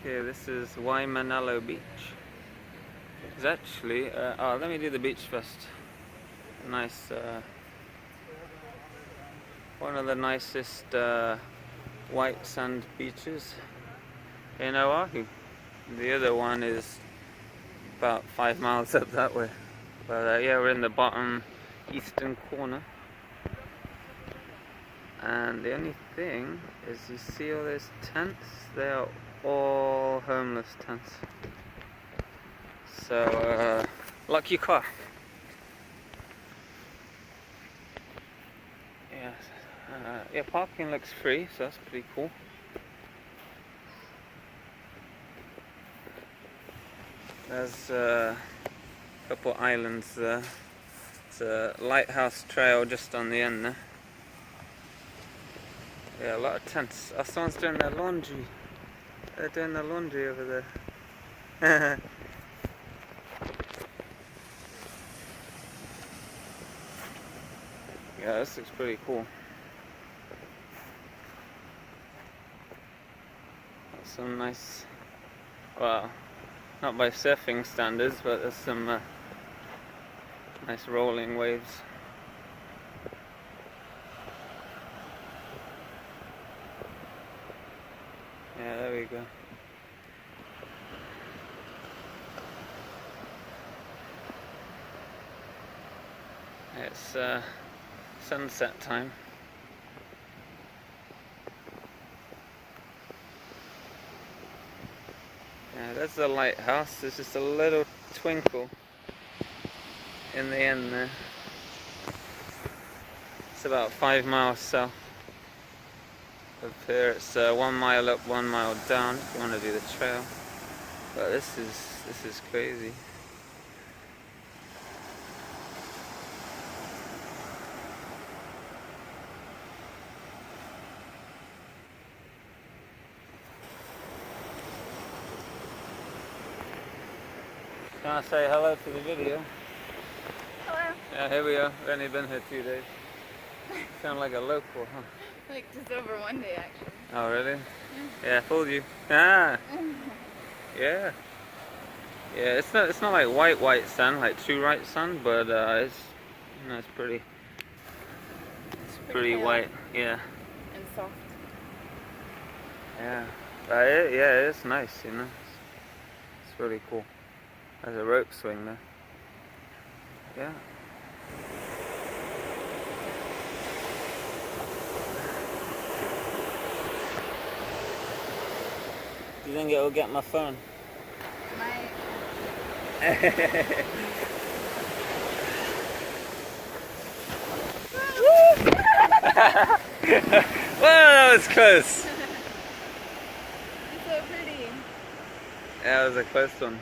Okay, this is Waimanalo Beach. It's actually, let me do the beach first. Nice, one of the nicest white sand beaches in Oahu. The other one is about 5 miles up that way. But yeah, we're in the bottom eastern corner. And the only thing is, you see all those tents? They are all homeless tents. So, lock your car. Yeah, parking looks free, so that's pretty cool. There's a couple islands there. It's a lighthouse trail just on the end there. Yeah, a lot of tents. Oh, someone's doing their laundry. They're doing their laundry over there. Yeah, this looks pretty cool. Got some nice, well, not by surfing standards, but there's some nice rolling waves. Yeah, there we go. It's sunset time. Yeah, there's the lighthouse. There's just a little twinkle in the end there. It's about 5 miles south. Up here it's 1 mile up, 1 mile down if you want to do the trail. But this is crazy. Can I say hello to the video? Hello. Yeah, here we are. We've only been here 2 days. Sound like a local, huh? Like just over 1 day actually. Oh really? Yeah, fooled you. Ah. Yeah. Yeah, it's not like white sand, like true white sand, but it's it's pretty white. Yeah. And soft. Yeah. It's nice, you know. It's really cool. There's a rope swing there. Yeah. Do you think it will get my phone? Might. Whoa, that was close. It's so pretty. Yeah, it was a close one.